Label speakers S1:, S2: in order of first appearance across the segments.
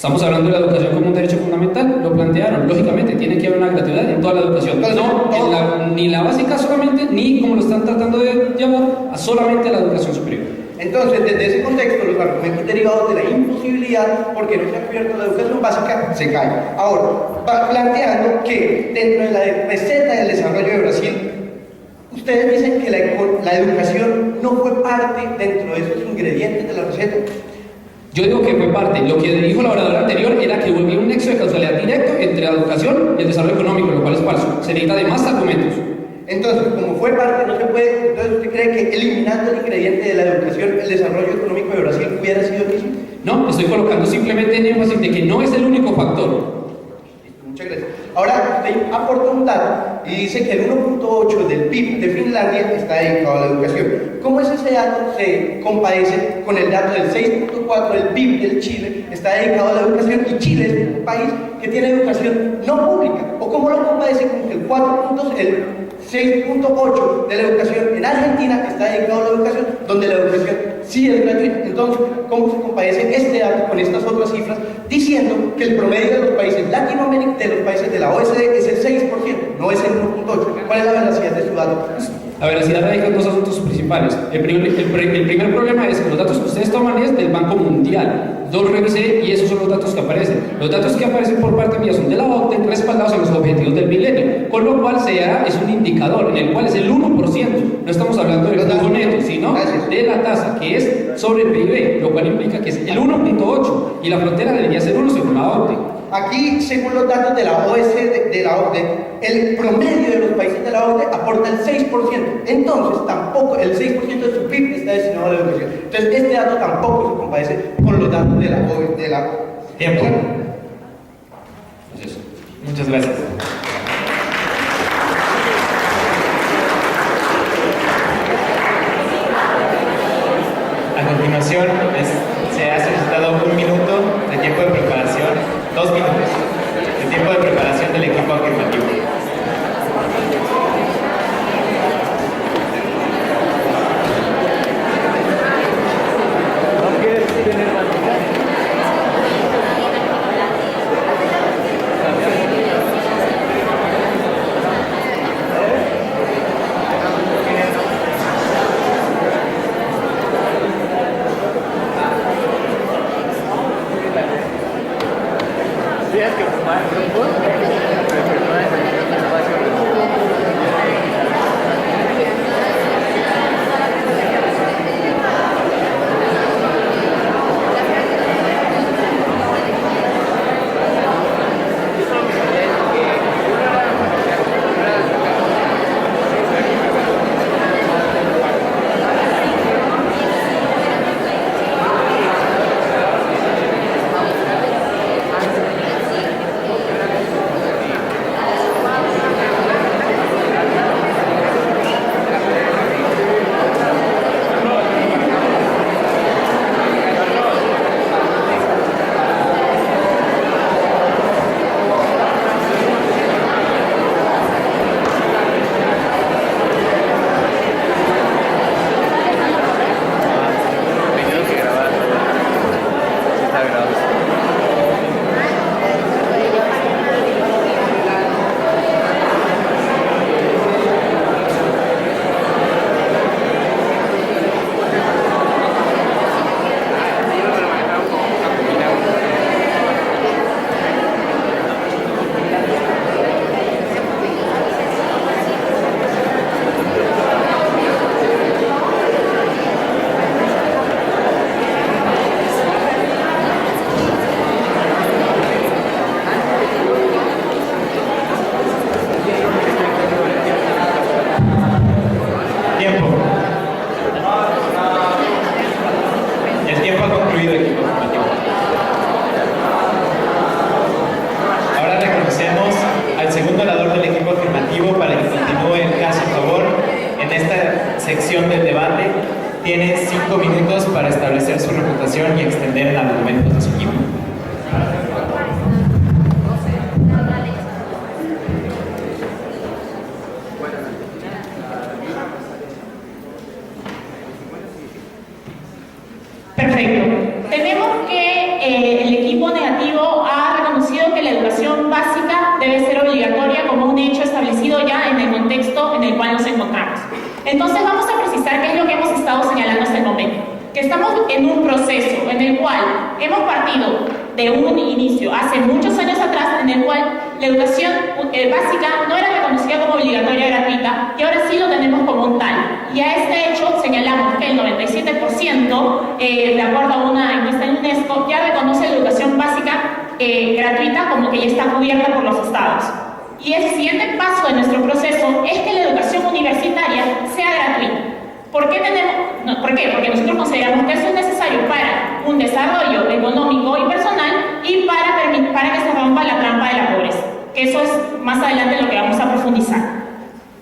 S1: Estamos hablando de la educación como un derecho fundamental, lo plantearon, lógicamente, tiene que haber una gratuidad en toda la educación. Ni la básica solamente, ni como lo están tratando de llamar, a solamente la educación superior.
S2: Entonces, desde ese contexto, los argumentos derivados de la imposibilidad, porque no se ha cubierto la educación básica, se caen. Ahora, va planteando que dentro de la receta del desarrollo de Brasil, ustedes dicen que la educación no fue parte dentro de esos ingredientes de la receta.
S1: Yo digo que fue parte. Lo que dijo la oradora anterior era que hubo un nexo de causalidad directo entre la educación y el desarrollo económico, lo cual es falso. Se necesita de más argumentos.
S2: Entonces, como fue parte, no se puede. Entonces, ¿usted cree que eliminando el ingrediente de la educación, el desarrollo económico de Brasil hubiera sido difícil?
S1: No, estoy colocando simplemente en énfasis de que no es el único factor.
S2: Muchas gracias. Ahora, usted aporta un dato y dice que el 1.8 del PIB de Finlandia está dedicado a la educación. ¿Cómo es ese dato se compadece con el dato del 6.4 del PIB del Chile está dedicado a la educación y Chile es un país que tiene educación no pública? ¿O cómo lo compadece con que el 6.8 de la educación en Argentina está dedicado a la educación, donde la educación sí es gratuita? Entonces, ¿cómo se compadece este dato con estas otras cifras, diciendo que el promedio de los países latinoamericanos, de los países de la OECD, es el 6%, no es el 1.8? ¿Cuál es la veracidad de su dato?
S1: La veracidad radica en dos asuntos principales. El primer problema es que los datos que ustedes toman es del Banco Mundial. Yo lo revisé y esos son los datos que aparecen. Los datos que aparecen por parte mía son de la OCDE respaldados en los objetivos del milenio, con lo cual es un indicador en el cual es el 1%. No estamos hablando del flujo neto, sino de la tasa, que es sobre el PIB, lo cual implica que es el 1.8 y la frontera debería ser 1 según la OCDE.
S2: Aquí, según los datos de la OCDE, el promedio de los países de la OCDE aporta el 6%. Entonces, tampoco el 6% de su PIB está destinado a la educación. Entonces, este dato tampoco se compadece con los datos de la OCDE.
S1: Tiempo. Entonces, muchas gracias.
S3: A continuación, se ha solicitado 1 minuto de tiempo de preparación, 2 minutos de tiempo de preparación del equipo afirmativo. Tiene 5 minutos para establecer su reputación y extender el argumento de su equipo.
S4: Perfecto. Tenemos que el equipo negativo en un proceso en el cual hemos partido de un inicio hace muchos años atrás, en el cual la educación básica no era reconocida como obligatoria gratuita, y ahora sí lo tenemos como un tal. Y a este hecho señalamos que el 97%, de acuerdo a una encuesta en UNESCO, ya reconoce la educación básica gratuita como que ya está cubierta por los estados. Y el siguiente paso de nuestro proceso es que la educación universitaria sea gratuita. ¿Por qué? Porque nosotros consideramos que eso es necesario para un desarrollo económico y personal y para que se rompa la trampa de la pobreza. Que eso es más adelante lo que vamos a profundizar.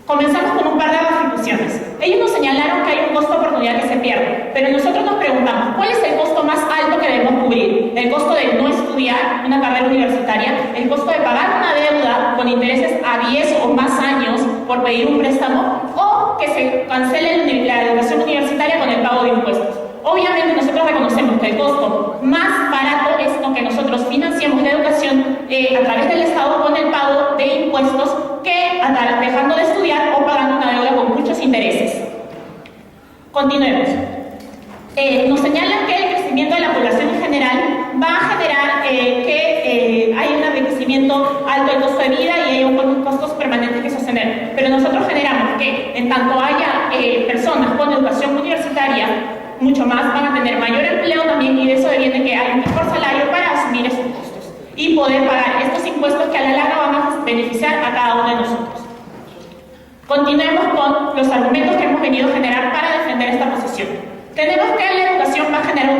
S4: Comenzamos con un par de afirmaciones. Ellos nos señalaron que hay un costo de oportunidad que se pierde, pero nosotros nos preguntamos, ¿cuál es el costo más alto que debemos cubrir? ¿El costo de no estudiar una carrera universitaria? ¿El costo de pagar una deuda con intereses a 10 o más años por pedir un préstamo? ¿O que se cancele la educación universitaria con el pago de impuestos? Obviamente nosotros reconocemos que el costo más barato es lo que nosotros financiamos la educación a través del Estado con el pago de impuestos que dejando de estudiar o pagando una deuda con muchos intereses. Continuemos. Nos señalan que el crecimiento de la población en general va a generar que hay un enriquecimiento alto del costo de vida y hay unos costos permanentes que sostener. Pero nosotros generamos que en tanto haya personas con educación universitaria, mucho más van a tener mayor empleo también, y de eso deviene que hay un mejor salario para asumir esos costos y poder pagar estos impuestos que a la larga van a beneficiar a cada uno de nosotros. Continuemos con los argumentos que hemos venido a generar para defender esta posición. Tenemos que la educación va a generar un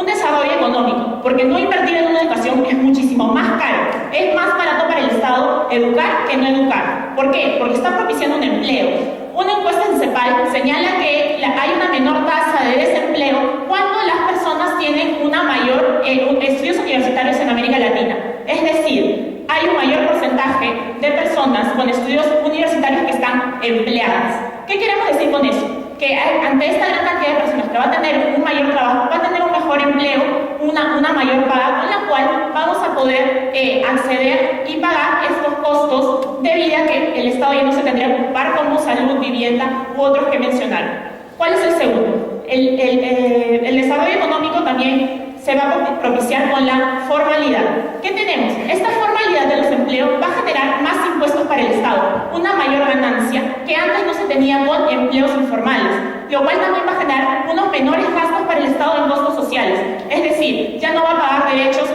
S4: desarrollo económico, porque no invertir en una educación es muchísimo más caro, es más barato para el Estado educar que no educar. ¿Por qué? Porque está propiciando un empleo. Una encuesta en CEPAL señala que hay una menor tasa de desempleo cuando las personas tienen una mayor estudios universitarios en América Latina. Es decir, hay un mayor porcentaje de personas con estudios universitarios que están empleadas. ¿Qué queremos decir con eso? Que ante esta gran cantidad de personas que va a tener un mayor trabajo, va a tener un mejor empleo, una mayor paga, con la cual vamos a poder acceder y pagar estos costos de vida que el Estado ya no se tendría que ocupar, como salud, vivienda u otros que mencionaron. ¿Cuál es el segundo? El desarrollo económico también se va a propiciar con la formalidad. ¿Qué tenemos? Esta formalidad de los empleos va a generar más impuestos para el Estado, una mayor ganancia que antes no se tenía con empleos informales, lo cual también va a generar unos menores gastos para el Estado en costos sociales. Es decir, ya no va a pagar derechos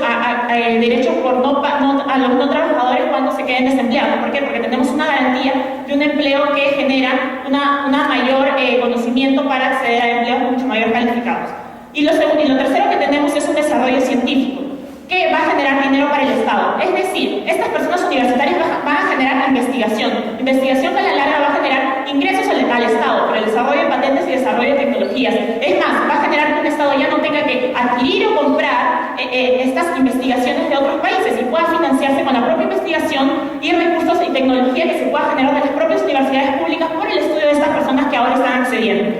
S4: a los no trabajadores cuando se queden desempleados. ¿Por qué? Porque tenemos una garantía de un empleo que genera una mayor conocimiento para acceder a empleos mucho mayor calificados. Y lo tercero que tenemos es un desarrollo científico que va a generar dinero para el Estado. Es decir, estas personas universitarias van a generar investigación que a la larga va a generar ingresos al Estado por el desarrollo de patentes y desarrollo de tecnologías. Es más, va a generar que un Estado ya no tenga que adquirir o comprar estas investigaciones de otros países y pueda financiarse con la propia investigación y recursos y tecnología que se pueda generar de las propias universidades públicas por el estudio de estas personas que ahora están accediendo.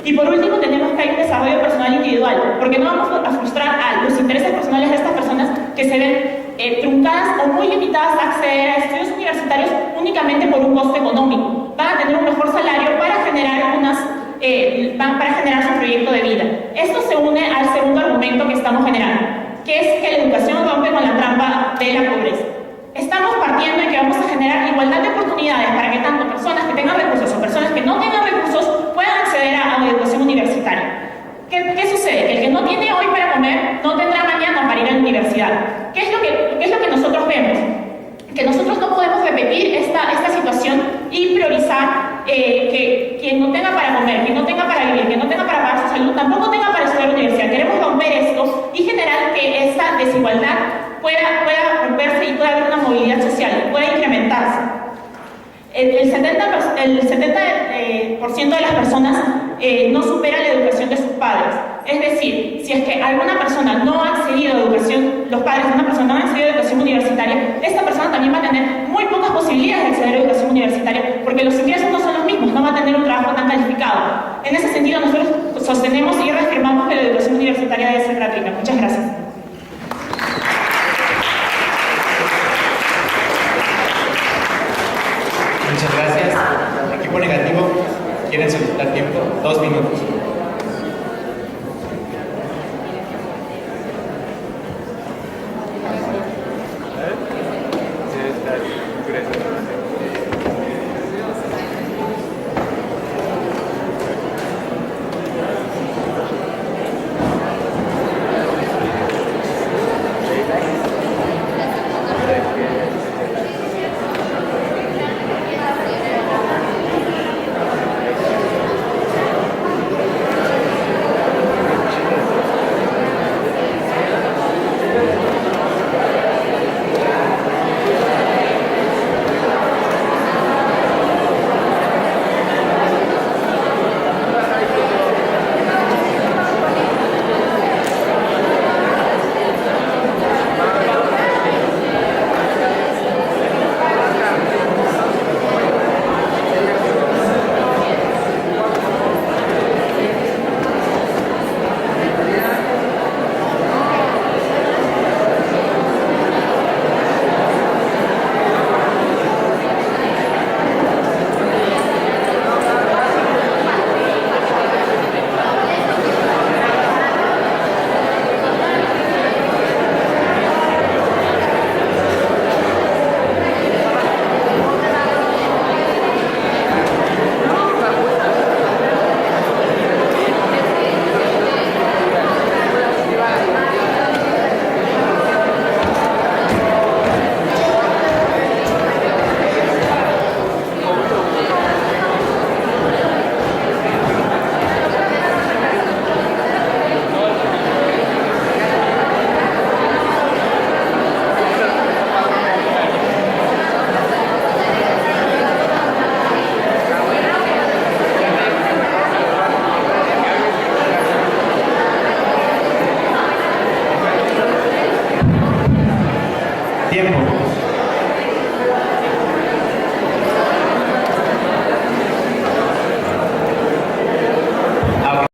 S4: Y por último tenemos que hay un desarrollo personal individual, porque no vamos a frustrar a los intereses personales de estas personas que se ven truncadas o muy limitadas a acceder a estudios universitarios únicamente por un costo económico. Van a tener un mejor salario para generar su proyecto de vida. Esto se une al segundo argumento que estamos generando, que es que la educación rompe con la trampa de la pobreza. Estamos partiendo de que vamos a generar igualdad de oportunidades para que tanto personas que tengan recursos o personas que no tengan recursos puedan acceder a una educación universitaria. ¿Qué sucede? Que el que no tiene hoy para comer no tendrá mañana para ir a la universidad. ¿Qué es lo que nosotros vemos? Que nosotros no podemos repetir esta situación y priorizar que quien no tenga para comer, quien no tenga para vivir, quien no tenga para pagar su salud, tampoco tenga para estudiar en la universidad. Queremos romper esto y generar que esta desigualdad pueda romperse y pueda haber una movilidad social, pueda incrementarse. El 70% de las personas no supera la educación de sus padres. Es decir, si es que alguna persona no ha accedido a educación, los padres de una persona no han accedido a educación universitaria, esta persona también va a tener muy pocas posibilidades de acceder a educación universitaria, porque los ingresos no son los mismos, no va a tener un trabajo tan calificado. En ese sentido, nosotros sostenemos y reafirmamos que la educación universitaria debe ser gratuita. Muchas gracias.
S3: Muchas gracias. Equipo negativo, ¿quieren solicitar tiempo? 2 minutos.